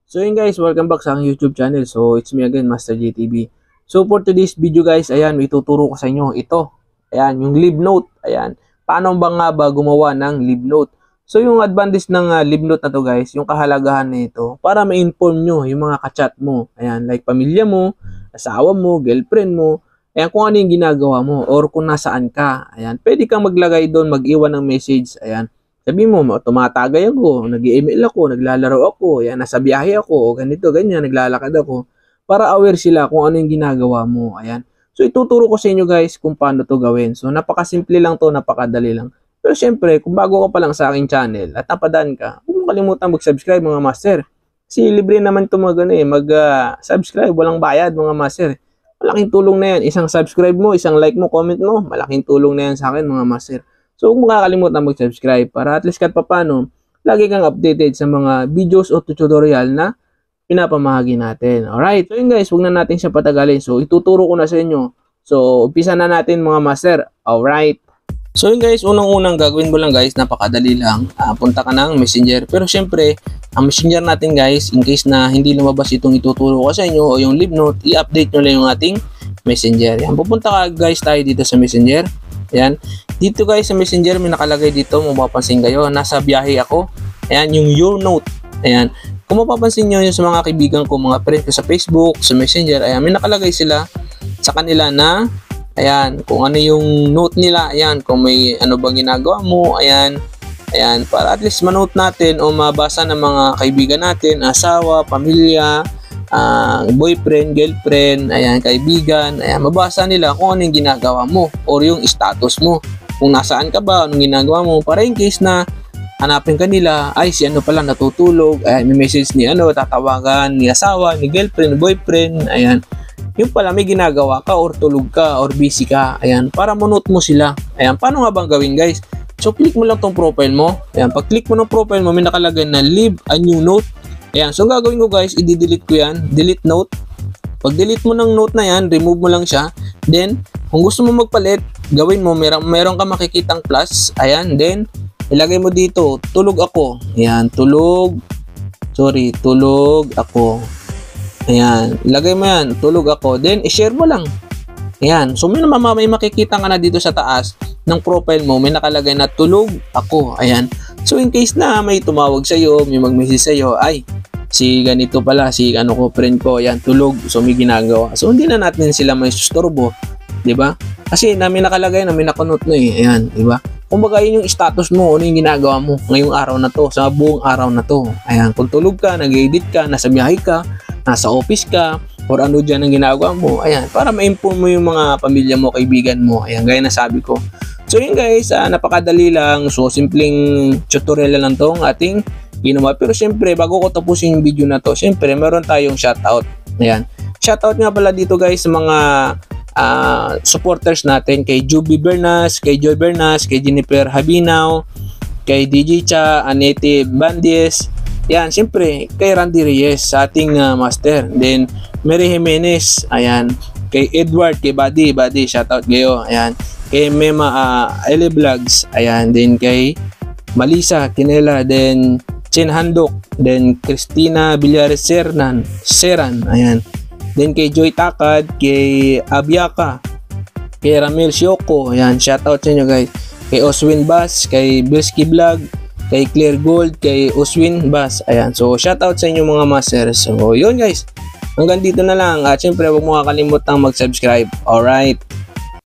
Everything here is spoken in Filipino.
So yun guys, welcome back sa aking YouTube channel. So it's me again, Master JTV. So for today's video guys, ayan, may tuturo ko sa inyo ito. Ayan, yung Live Note. Ayan, paano ba nga ba gumawa ng Live Note? So yung advantage ng Live Note na to guys, yung kahalagahan nito para ma-inform nyo yung mga kachat mo. Ayan, like pamilya mo, asawa mo, girlfriend mo. Ayan, kung ano yung ginagawa mo or kung nasaan ka. Ayan, pwede kang maglagay doon, mag-iwan ng message. Ayan. Sabi mo, tumatagay ako, nag-email ako, naglalaro ako, yan, nasa biyahe ako, o ganito, ganyan, naglalakad ako. Para aware sila kung ano yung ginagawa mo. Ayan. So, ituturo ko sa inyo guys kung paano to gawin. So, napakasimple lang to, napakadali lang. Pero syempre, kung bago ka pa lang sa aking channel at napadaan ka, huwag mo kalimutan mag-subscribe mga master. Kasi libre naman ito mag-subscribe, walang bayad mga master. Malaking tulong na yan. Isang subscribe mo, isang like mo, comment mo, malaking tulong na yan sa akin mga master. So, huwag mo kakalimutan mag-subscribe para at least kahit papano, lagi kang updated sa mga videos o tutorial na pinapamahagi natin. Alright? So, yun guys, huwag na natin siya patagalin. So, ituturo ko na sa inyo. So, umpisa na natin mga master. Alright? So, yun guys, unang-unang gagawin mo lang guys, napakadali lang. Punta ka ng Messenger. Pero syempre, ang Messenger natin guys, in case na hindi lumabas itong ituturo ko sa inyo o yung Live Note, i-update nyo lang yung ating Messenger. Yan, pupunta ka guys tayo dito sa Messenger. Yan. Dito guys sa Messenger may nakalagay dito, mapapansin kayo, nasa biyahe ako. Ayan, yung Your Note. Ayan. Kung mapapansin nyo yung sa mga kaibigan ko, mga friend ko sa Facebook, sa Messenger, ayan, may nakalagay sila sa kanila na, ayan, kung ano yung note nila, ayan, kung may ano bang ginagawa mo, ayan, ayan, para at least manote natin o mabasa ng mga kaibigan natin, asawa, pamilya, boyfriend, girlfriend, ayan, kaibigan, ayan, mabasa nila kung ano yung ginagawa mo or yung status mo. Kung nasaan ka ba, anong ginagawa mo, para in case na hanapin ka nila, ay si ano pala natutulog, ayan, may message ni ano, tatawagan ni asawa, ni girlfriend, boyfriend, ayan, yung pala may ginagawa ka or tulog ka or busy ka, ayan, para manote mo sila. Ayan, paano nga bang gawin guys? So, click mo lang tong profile mo, ayan, pag click mo ng profile mo, may nakalagay na Live a New Note. Ayan, so gagawin ko guys, i-delete ko yan, delete note. Pag delete mo ng note na yan, remove mo lang siya. Then, kung gusto mo magpalit, gawin mo, meron ka makikitang plus. Ayan, then, ilagay mo dito, tulog ako. Ayan, tulog ako. Ayan, ilagay mo yan, tulog ako. Then, i-share mo lang. Ayan, so may makikita ka na dito sa taas ng profile mo, may nakalagay na tulog ako. Ayan, so in case na may tumawag sa'yo, may mag-message sa'yo, ay, si ganito pala, si ano ko, friend ko, ayan, tulog, so may ginagawa. So hindi na natin sila may susturbo, di ba? Kasi may nakalagay na, may nakunot na eh, ayan, di ba? Kumbaga yun yung status mo, ano yung ginagawa mo ngayong araw na to, sa buong araw na to. Ayan, kung tulog ka, nag-edit ka, nasa biyahe ka, nasa office ka, or ano dyan ang ginagawa mo, ayan, para ma-inform mo yung mga pamilya mo, kaibigan mo, ayan, gaya na sabi ko. So yun guys, napakadali lang, so simpleng tutorial lang tong ating ginawa. Pero syempre, bago ko tapusin yung video na to, syempre, meron tayong shoutout. Ayan, shoutout nga pala dito guys sa mga supporters natin, kay Juby Bernas, kay Joy Bernas, kay Jennifer Habinaw, kay DJ Cha, Anete Bandies, yan, syempre, kay Randy Reyes, sa ating master. Then, Mary Jimenez, ayan, kay Edward, kay Buddy, shoutout kayo, ayan, kay Mema Ele Vlogs, ayan, then kay Malisa Kinela, then Chen Handok, then Christina Villares Seran, ayan, then kay Joy Takad, kay Abiaka, kay Ramil Sioko, ayan, shoutout sa inyo guys, kay Oswin Bass, kay Bilski Vlog, kay Claire Gold, kay Oswin Bass, ayan, so shoutout sa inyo mga masters. So yun guys, hanggang dito na lang, at syempre huwag mo kakalimutang mag-subscribe. Alright.